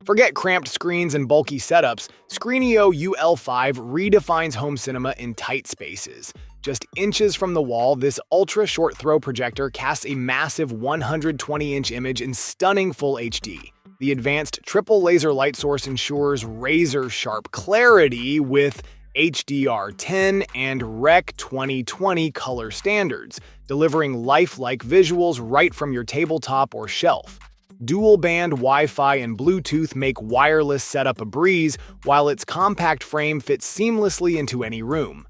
Forget cramped screens and bulky setups, Screenio UL5 redefines home cinema in tight spaces. Just inches from the wall, this ultra-short throw projector casts a massive 120-inch image in stunning Full HD. The advanced triple laser light source ensures razor-sharp clarity with HDR10 and Rec 2020 color standards, delivering lifelike visuals right from your tabletop or shelf. Dual-band Wi-Fi and Bluetooth make wireless setup a breeze, while its compact frame fits seamlessly into any room.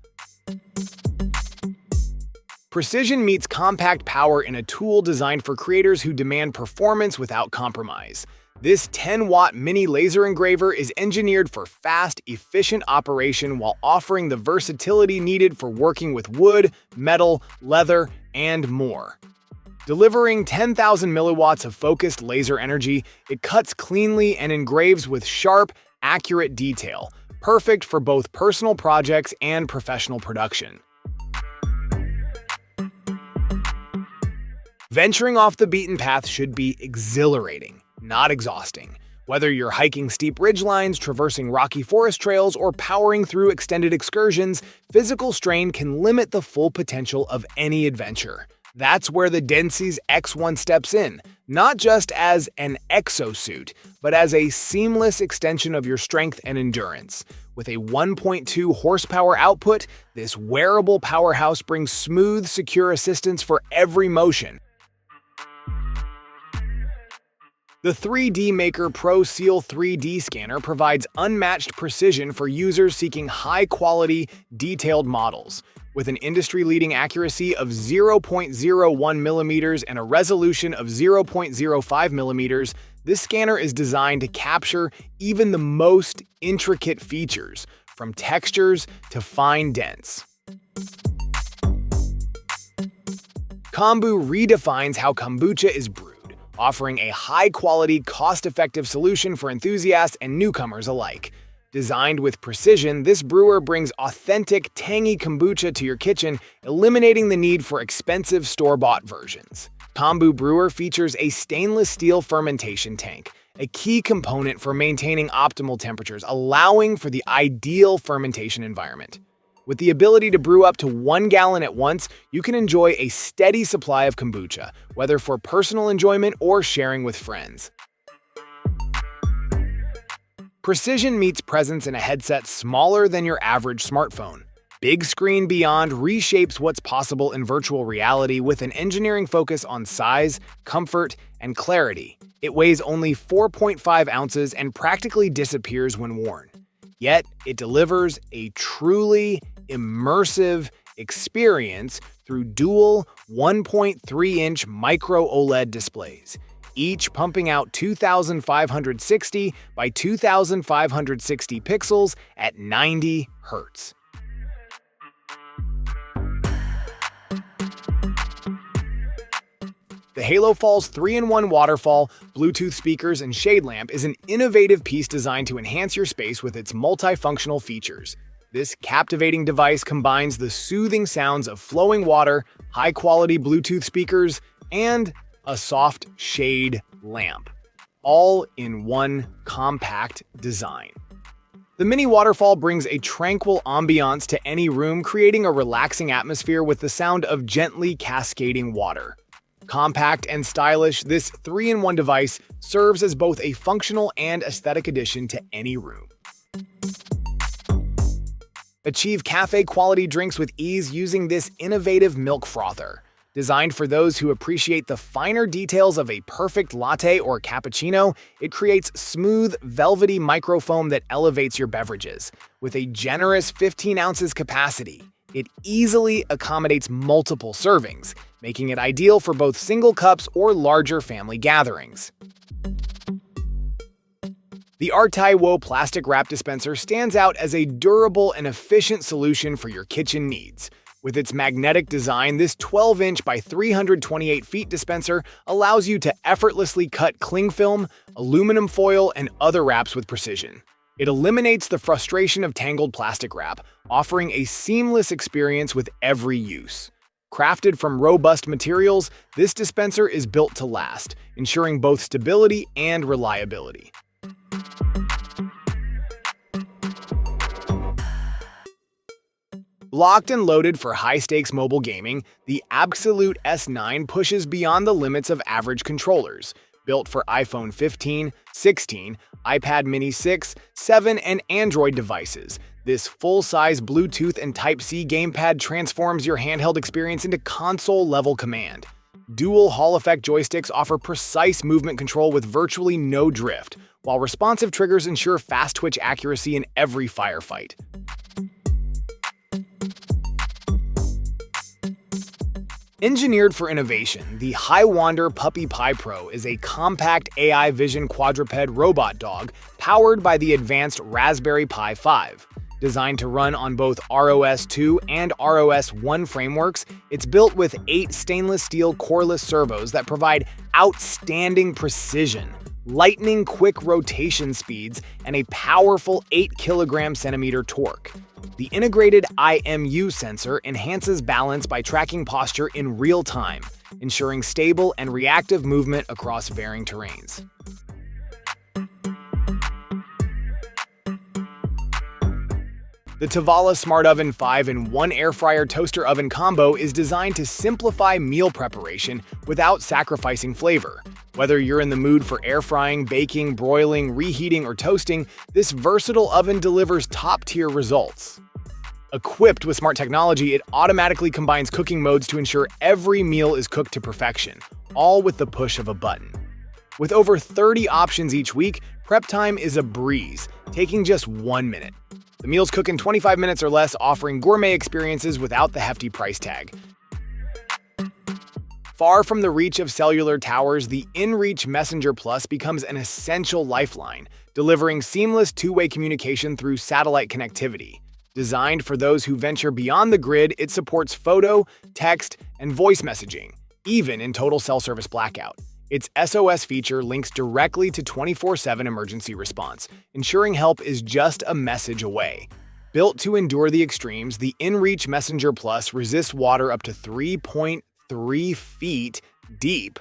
Precision meets compact power in a tool designed for creators who demand performance without compromise. This 10-watt mini laser engraver is engineered for fast, efficient operation while offering the versatility needed for working with wood, metal, leather, and more. Delivering 10,000 milliwatts of focused laser energy, it cuts cleanly and engraves with sharp, accurate detail, perfect for both personal projects and professional production. Venturing off the beaten path should be exhilarating, not exhausting. Whether you're hiking steep ridgelines, traversing rocky forest trails, or powering through extended excursions, physical strain can limit the full potential of any adventure. That's where the Densi's X1 steps in, not just as an exosuit, but as a seamless extension of your strength and endurance. With a 1.2 horsepower output, this wearable powerhouse brings smooth, secure assistance for every motion. The 3D Maker Pro Seal 3D scanner provides unmatched precision for users seeking high-quality, detailed models. With an industry-leading accuracy of 0.01 mm and a resolution of 0.05 mm, this scanner is designed to capture even the most intricate features, from textures to fine dents. Kombu redefines how kombucha is brewed, offering a high-quality, cost-effective solution for enthusiasts and newcomers alike. Designed with precision, this brewer brings authentic, tangy kombucha to your kitchen, eliminating the need for expensive store-bought versions. Kombu Brewer features a stainless steel fermentation tank, a key component for maintaining optimal temperatures, allowing for the ideal fermentation environment. With the ability to brew up to 1 gallon at once, you can enjoy a steady supply of kombucha, whether for personal enjoyment or sharing with friends. Precision meets presence in a headset smaller than your average smartphone. Big Screen Beyond reshapes what's possible in virtual reality with an engineering focus on size, comfort, and clarity. It weighs only 4.5 ounces and practically disappears when worn. Yet, it delivers a truly immersive experience through dual 1.3-inch micro OLED displays, each pumping out 2,560 by 2,560 pixels at 90 Hz. The Halo Falls 3-in-1 waterfall, Bluetooth speakers, and shade lamp is an innovative piece designed to enhance your space with its multifunctional features. This captivating device combines the soothing sounds of flowing water, high-quality Bluetooth speakers, and a soft shade lamp, all in one compact design. The mini waterfall brings a tranquil ambiance to any room, creating a relaxing atmosphere with the sound of gently cascading water. Compact and stylish, this 3-in-1 device serves as both a functional and aesthetic addition to any room. Achieve cafe-quality drinks with ease using this innovative milk frother. Designed for those who appreciate the finer details of a perfect latte or cappuccino, it creates smooth, velvety microfoam that elevates your beverages. With a generous 15 ounces capacity, it easily accommodates multiple servings, making it ideal for both single cups or larger family gatherings. The Artaiwo plastic wrap dispenser stands out as a durable and efficient solution for your kitchen needs. With its magnetic design, this 12-inch by 328 feet dispenser allows you to effortlessly cut cling film, aluminum foil, and other wraps with precision. It eliminates the frustration of tangled plastic wrap, offering a seamless experience with every use. Crafted from robust materials, this dispenser is built to last, ensuring both stability and reliability. Blocked and loaded for high-stakes mobile gaming, the Absolute S9 pushes beyond the limits of average controllers. Built for iPhone 15, 16, iPad mini 6, 7, and Android devices, this full-size Bluetooth and Type-C gamepad transforms your handheld experience into console-level command. Dual Hall-effect joysticks offer precise movement control with virtually no drift, while responsive triggers ensure fast-twitch accuracy in every firefight. Engineered for innovation, the Highwander Puppy Pie Pro is a compact AI vision quadruped robot dog powered by the advanced Raspberry Pi 5. Designed to run on both ROS 2 and ROS 1 frameworks, it's built with 8 stainless steel coreless servos that provide outstanding precision, lightning-quick rotation speeds, and a powerful 8 kg/cm torque. The integrated IMU sensor enhances balance by tracking posture in real time, ensuring stable and reactive movement across varying terrains. The Tavala Smart Oven 5-in-1 Air Fryer Toaster Oven combo is designed to simplify meal preparation without sacrificing flavor. Whether you're in the mood for air frying, baking, broiling, reheating, or toasting, this versatile oven delivers top-tier results. Equipped with smart technology, it automatically combines cooking modes to ensure every meal is cooked to perfection, all with the push of a button. With over 30 options each week, prep time is a breeze, taking just 1 minute. The meals cook in 25 minutes or less, offering gourmet experiences without the hefty price tag. Far from the reach of cellular towers, the inReach Messenger Plus becomes an essential lifeline, delivering seamless two-way communication through satellite connectivity. Designed for those who venture beyond the grid, it supports photo, text, and voice messaging, even in total cell service blackout. Its SOS feature links directly to 24/7 emergency response, ensuring help is just a message away. Built to endure the extremes, the inReach Messenger Plus resists water up to 3.3 feet deep.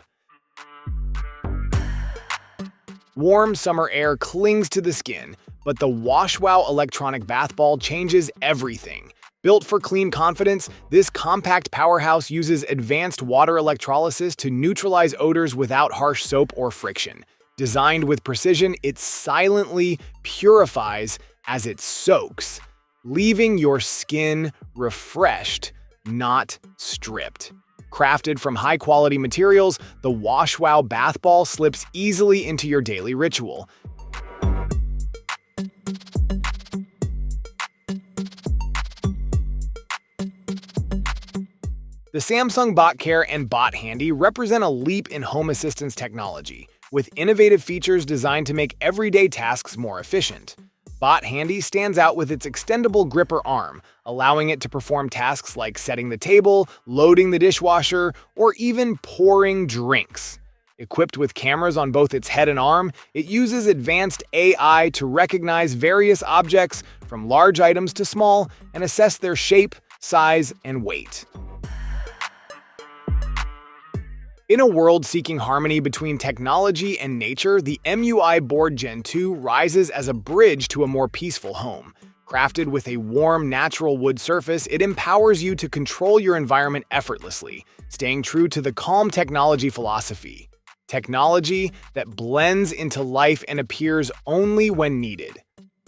Warm summer air clings to the skin, but the WashWow electronic bath ball changes everything. Built for clean confidence, this compact powerhouse uses advanced water electrolysis to neutralize odors without harsh soap or friction. Designed with precision, it silently purifies as it soaks, leaving your skin refreshed, not stripped. Crafted from high-quality materials, the WashWow bath ball slips easily into your daily ritual. The Samsung BotCare and BotHandy represent a leap in home assistance technology, with innovative features designed to make everyday tasks more efficient. BotHandy stands out with its extendable gripper arm, allowing it to perform tasks like setting the table, loading the dishwasher, or even pouring drinks. Equipped with cameras on both its head and arm, it uses advanced AI to recognize various objects, from large items to small, and assess their shape, size, and weight. In a world seeking harmony between technology and nature, the MUI Board Gen 2 rises as a bridge to a more peaceful home. Crafted with a warm, natural wood surface, it empowers you to control your environment effortlessly, staying true to the calm technology philosophy. Technology that blends into life and appears only when needed.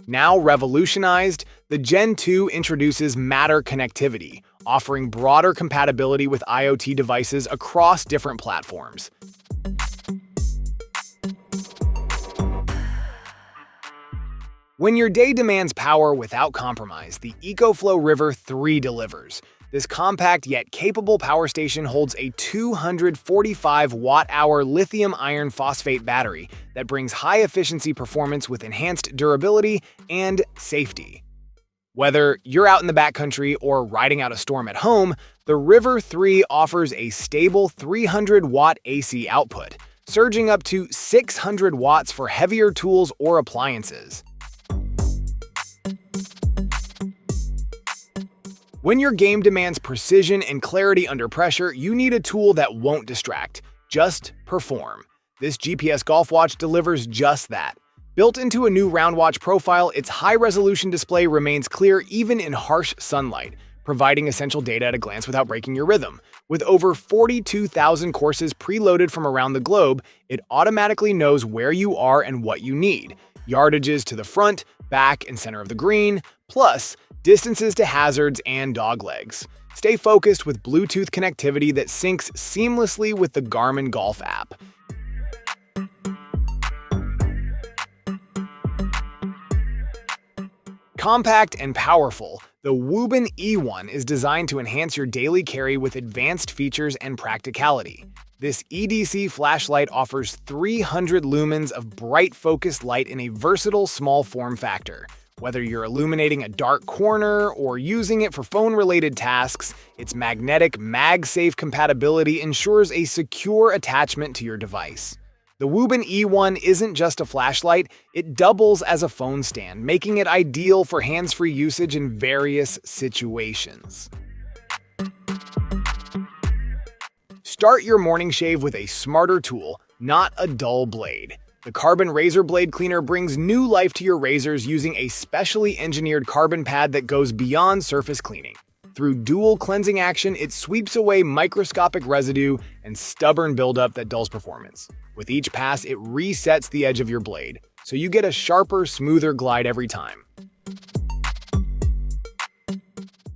Now revolutionized, the Gen 2 introduces Matter connectivity, offering broader compatibility with IoT devices across different platforms. When your day demands power without compromise, the EcoFlow River 3 delivers. This compact yet capable power station holds a 245 watt-hour lithium iron phosphate battery that brings high-efficiency performance with enhanced durability and safety. Whether you're out in the backcountry or riding out a storm at home, the River 3 offers a stable 300-watt AC output, surging up to 600 watts for heavier tools or appliances. When your game demands precision and clarity under pressure, you need a tool that won't distract, just perform. This GPS golf watch delivers just that. Built into a new round watch profile, its high-resolution display remains clear even in harsh sunlight, providing essential data at a glance without breaking your rhythm. With over 42,000 courses preloaded from around the globe, it automatically knows where you are and what you need. Yardages to the front, back, and center of the green, plus distances to hazards and doglegs. Stay focused with Bluetooth connectivity that syncs seamlessly with the Garmin Golf app. Compact and powerful, the Woobin E1 is designed to enhance your daily carry with advanced features and practicality. This EDC flashlight offers 300 lumens of bright focused light in a versatile small form factor. Whether you're illuminating a dark corner or using it for phone-related tasks, its magnetic MagSafe compatibility ensures a secure attachment to your device. The Woobin E1 isn't just a flashlight, it doubles as a phone stand, making it ideal for hands-free usage in various situations. Start your morning shave with a smarter tool, not a dull blade. The Carbon Razor Blade Cleaner brings new life to your razors using a specially engineered carbon pad that goes beyond surface cleaning. Through dual cleansing action, it sweeps away microscopic residue and stubborn buildup that dulls performance. With each pass, it resets the edge of your blade, so you get a sharper, smoother glide every time.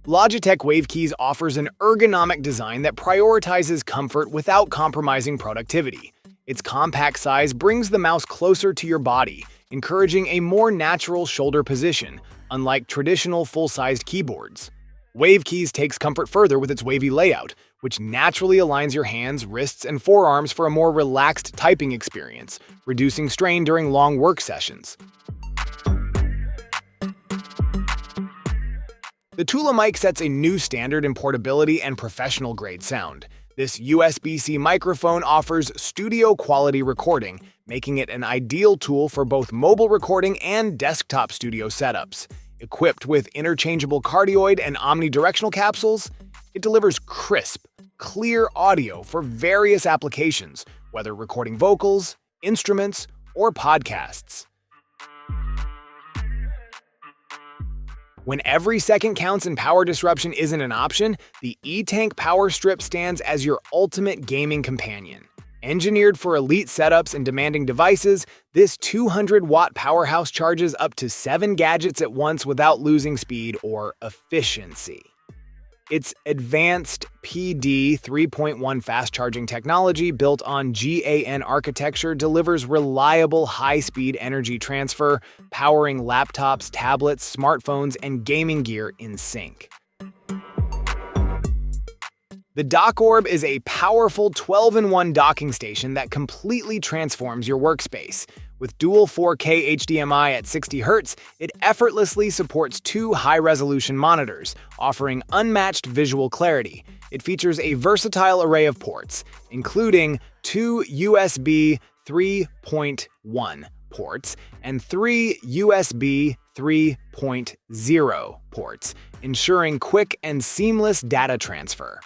Logitech Wave Keys offers an ergonomic design that prioritizes comfort without compromising productivity. Its compact size brings the mouse closer to your body, encouraging a more natural shoulder position, unlike traditional full-sized keyboards. Wave Keys takes comfort further with its wavy layout, which naturally aligns your hands, wrists, and forearms for a more relaxed typing experience, reducing strain during long work sessions. The Tula mic sets a new standard in portability and professional-grade sound. This USB-C microphone offers studio-quality recording, making it an ideal tool for both mobile recording and desktop studio setups. Equipped with interchangeable cardioid and omnidirectional capsules, it delivers crisp, clear audio for various applications, whether recording vocals, instruments, or podcasts. When every second counts and power disruption isn't an option, the E-Tank Power Strip stands as your ultimate gaming companion. Engineered for elite setups and demanding devices, this 200-watt powerhouse charges up to 7 gadgets at once without losing speed or efficiency. Its advanced PD 3.1 fast-charging technology built on GaN architecture delivers reliable high-speed energy transfer, powering laptops, tablets, smartphones, and gaming gear in sync. The DockOrb is a powerful 12-in-1 docking station that completely transforms your workspace. With dual 4K HDMI at 60 Hz, it effortlessly supports 2 high-resolution monitors, offering unmatched visual clarity. It features a versatile array of ports, including 2 USB 3.1 ports and 3 USB 3.0 ports, ensuring quick and seamless data transfer.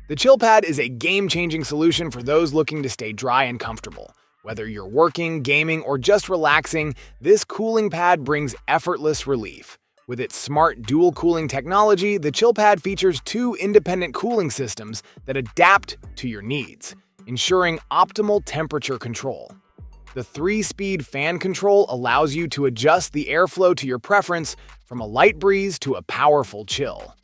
The ChillPad is a game-changing solution for those looking to stay dry and comfortable. Whether you're working, gaming, or just relaxing, this cooling pad brings effortless relief. With its smart dual cooling technology, the ChillPad features 2 independent cooling systems that adapt to your needs, ensuring optimal temperature control. The 3-speed fan control allows you to adjust the airflow to your preference, from a light breeze to a powerful chill.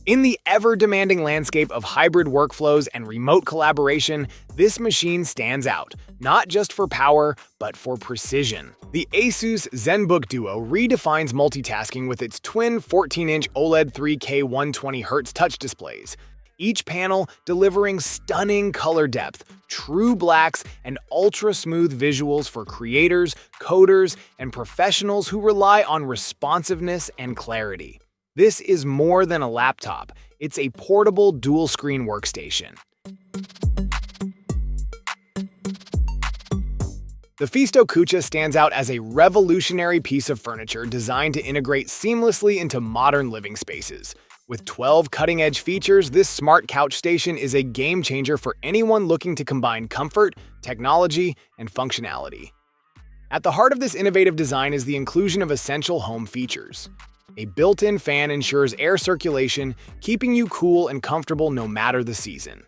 In the ever-demanding landscape of hybrid workflows and remote collaboration, this machine stands out, not just for power, but for precision. The Asus ZenBook Duo redefines multitasking with its twin 14-inch OLED 3K 120Hz touch displays, each panel delivering stunning color depth, true blacks, and ultra-smooth visuals for creators, coders, and professionals who rely on responsiveness and clarity. This is more than a laptop, it's a portable dual-screen workstation. The Fisto Kucha stands out as a revolutionary piece of furniture designed to integrate seamlessly into modern living spaces. With 12 cutting-edge features, this smart couch station is a game-changer for anyone looking to combine comfort, technology, and functionality. At the heart of this innovative design is the inclusion of essential home features. A built-in fan ensures air circulation, keeping you cool and comfortable no matter the season.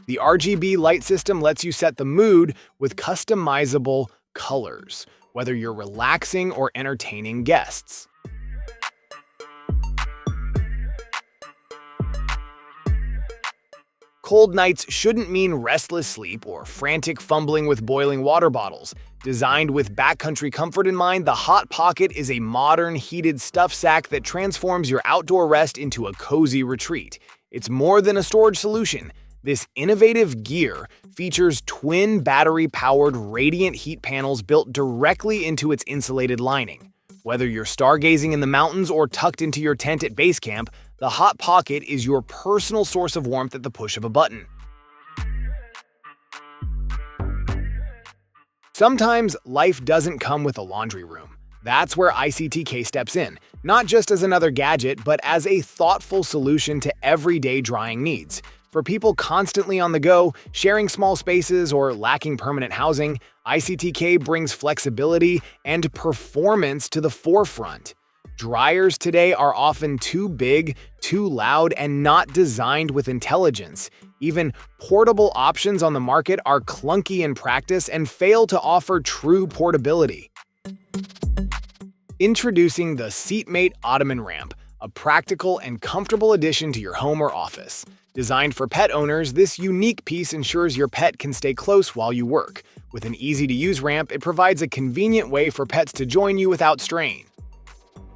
The RGB light system lets you set the mood with customizable colors, whether you're relaxing or entertaining guests. Cold nights shouldn't mean restless sleep or frantic fumbling with boiling water bottles. Designed with backcountry comfort in mind, the Hot Pocket is a modern, heated stuff sack that transforms your outdoor rest into a cozy retreat. It's more than a storage solution. This innovative gear features twin battery-powered radiant heat panels built directly into its insulated lining. Whether you're stargazing in the mountains or tucked into your tent at base camp, the Hot Pocket is your personal source of warmth at the push of a button. Sometimes life doesn't come with a laundry room. That's where ICTK steps in, not just as another gadget, but as a thoughtful solution to everyday drying needs. For people constantly on the go, sharing small spaces, or lacking permanent housing, ICTK brings flexibility and performance to the forefront. Dryers today are often too big, too loud, and not designed with intelligence. Even portable options on the market are clunky in practice and fail to offer true portability. Introducing the Seatmate Ottoman Ramp, a practical and comfortable addition to your home or office. Designed for pet owners, this unique piece ensures your pet can stay close while you work. With an easy-to-use ramp, it provides a convenient way for pets to join you without strain.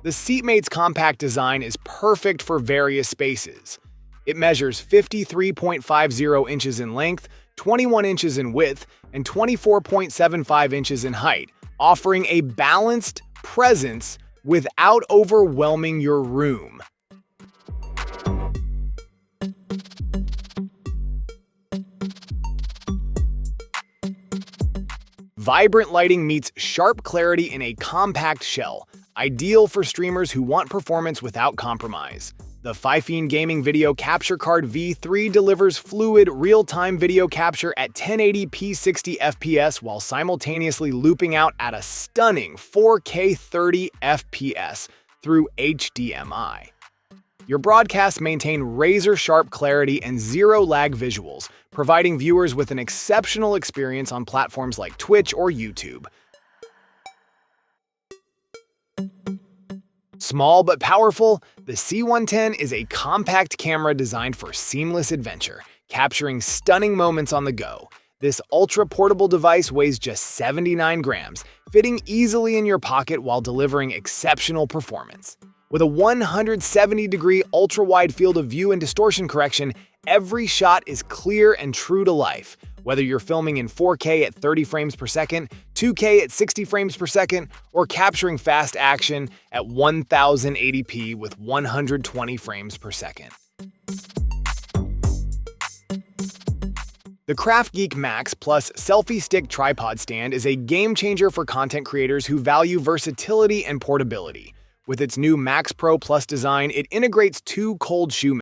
The Seatmate's compact design is perfect for various spaces. It measures 53.50 inches in length, 21 inches in width, and 24.75 inches in height, offering a balanced presence without overwhelming your room. Vibrant lighting meets sharp clarity in a compact shell, ideal for streamers who want performance without compromise. The Fifine Gaming Video Capture Card V3 delivers fluid, real-time video capture at 1080p 60 FPS while simultaneously looping out at a stunning 4K 30 FPS through HDMI. Your broadcasts maintain razor-sharp clarity and zero-lag visuals, providing viewers with an exceptional experience on platforms like Twitch or YouTube. Small but powerful, the C110 is a compact camera designed for seamless adventure, capturing stunning moments on the go. This ultra-portable device weighs just 79 grams, fitting easily in your pocket while delivering exceptional performance. With a 170-degree ultra-wide field of view and distortion correction, every shot is clear and true to life. Whether you're filming in 4K at 30 frames per second, 2K at 60 frames per second, or capturing fast action at 1080p with 120 frames per second. The Craft Geek Max Plus Selfie Stick Tripod Stand is a game-changer for content creators who value versatility and portability. With its new Max Pro Plus design, it integrates two cold shoe